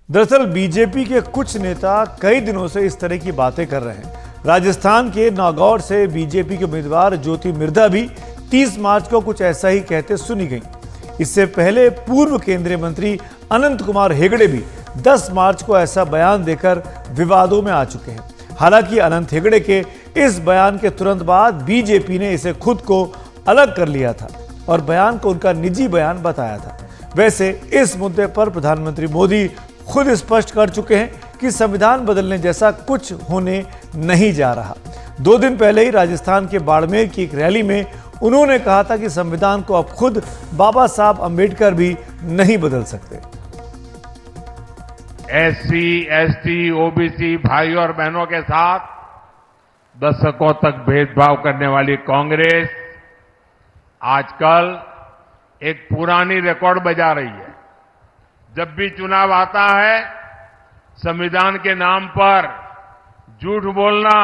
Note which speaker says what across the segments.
Speaker 1: दरअसल बीजेपी के कुछ नेता कई दिनों से इस तरह की बातें कर रहे हैं। राजस्थान के नागौर से बीजेपी के उम्मीदवार ज्योति मिर्धा भी 30 मार्च को कुछ ऐसा ही कहते सुनी गई। इससे पहले पूर्व केंद्रीय मंत्री अनंत कुमार हेगड़े भी 10 मार्च को ऐसा बयान देकर विवादों में आ चुके हैं। हालांकि अनंत हेगड़े के इस बयान के तुरंत बाद बीजेपी ने इसे खुद को अलग कर लिया था और बयान को उनका निजी बयान बताया था। वैसे इस मुद्दे पर प्रधानमंत्री मोदी खुद स्पष्ट कर चुके हैं कि संविधान बदलने जैसा कुछ होने नहीं जा रहा। 2 दिन पहले ही राजस्थान के बाड़मेर की एक रैली में उन्होंने कहा था कि संविधान को अब खुद बाबा साहब अंबेडकर भी नहीं बदल सकते।
Speaker 2: SC, ST, OBC भाई और बहनों के साथ दशकों तक भेदभाव करने वाली कांग्रेस आजकल एक पुरानी रिकॉर्ड बजा रही है। जब भी चुनाव आता है, संविधान के नाम पर झूठ बोलना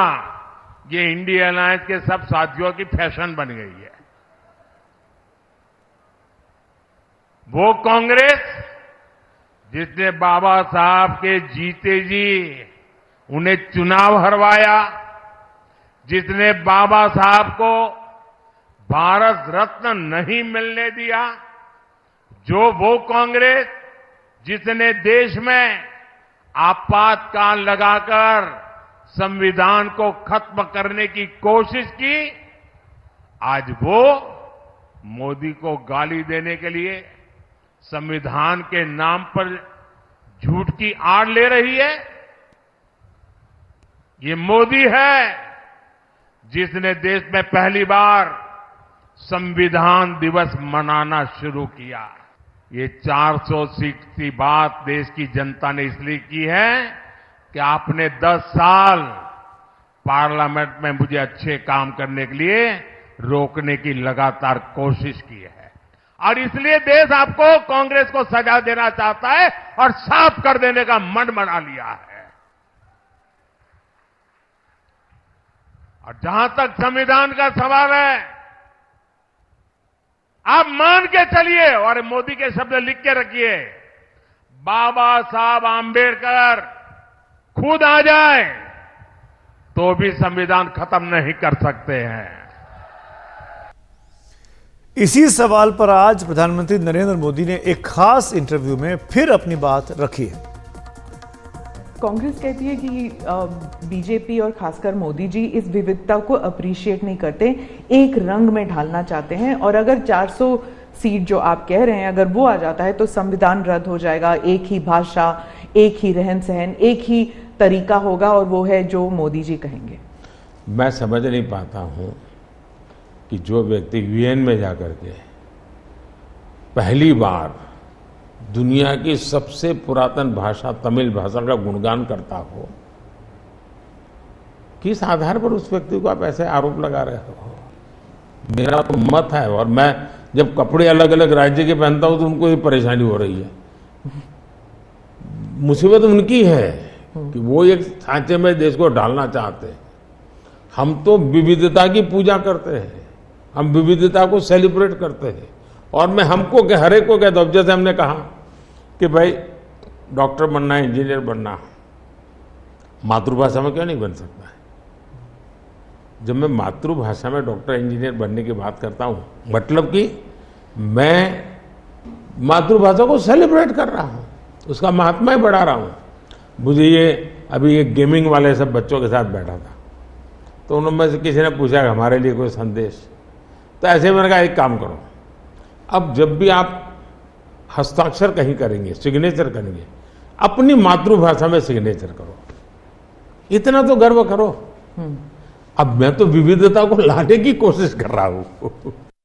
Speaker 2: ये इंडिया अलायंस के सब साथियों की फैशन बन गई है। वो कांग्रेस जिसने बाबा साहब के जीते जी उन्हें चुनाव हरवाया, जिसने बाबा साहब को भारत रत्न नहीं मिलने दिया, जो वो कांग्रेस जिसने देश में आपातकाल लगाकर संविधान को खत्म करने की कोशिश की, आज वो मोदी को गाली देने के लिए संविधान के नाम पर झूठ की आड़ ले रही है। ये मोदी है जिसने देश में पहली बार संविधान दिवस मनाना शुरू किया। ये 400 सीट की बात देश की जनता ने इसलिए की है कि आपने 10 साल पार्लियामेंट में मुझे अच्छे काम करने के लिए रोकने की लगातार कोशिश की है और इसलिए देश आपको कांग्रेस को सजा देना चाहता है और साफ कर देने का मन बना लिया है। और जहां तक संविधान का सवाल है, आप मान के चलिए और मोदी के शब्द लिख के रखिए, बाबा साहब आंबेडकर खुद आ जाए तो भी संविधान खत्म नहीं कर सकते हैं।
Speaker 1: इसी सवाल पर आज प्रधानमंत्री नरेंद्र मोदी ने एक खास इंटरव्यू में फिर अपनी बात रखी है।
Speaker 3: कांग्रेस कहती है कि बीजेपी और खासकर मोदी जी इस विविधता को अप्रिशिएट नहीं करते, एक रंग में ढालना चाहते हैं और अगर 400 सीट जो आप कह रहे हैं अगर वो आ जाता है तो संविधान रद्द हो जाएगा। एक ही भाषा, एक ही रहन सहन, एक ही तरीका होगा और वो है जो मोदी जी कहेंगे।
Speaker 4: मैं समझ नहीं पाता हूं कि जो व्यक्ति यूएन में जाकर के पहली बार दुनिया की सबसे पुरातन भाषा तमिल भाषा का गुणगान करता हो, किस आधार पर उस व्यक्ति को आप ऐसे आरोप लगा रहे हो? मेरा तो मत है, और मैं जब कपड़े अलग अलग राज्य के पहनता हूं तो उनको ये परेशानी हो रही है। मुसीबत उनकी है कि वो एक सांचे में देश को डालना चाहते हैं। हम तो विविधता की पूजा करते हैं, हम विविधता को सेलिब्रेट करते हैं और मैं हमको हर एक को कहता हूं, जैसे हमने कहा कि भाई डॉक्टर बनना है, इंजीनियर बनना, मातृभाषा में क्यों नहीं बन सकता है? जब मैं मातृभाषा में डॉक्टर इंजीनियर बनने की बात करता हूं, मतलब कि मैं मातृभाषा को सेलिब्रेट कर रहा हूं, उसका महात्मा बढ़ा रहा हूं। मुझे ये अभी एक गेमिंग वाले सब बच्चों के साथ बैठा था, तो उन्होंने से किसी ने पूछा हमारे लिए कोई संदेश, तो ऐसे मैंने कहा एक काम करो, अब जब भी आप हस्ताक्षर कहीं करेंगे, सिग्नेचर करेंगे, अपनी मातृभाषा में सिग्नेचर करो, इतना तो गर्व करो। अब मैं तो विविधता को लाने की कोशिश कर रहा हूं।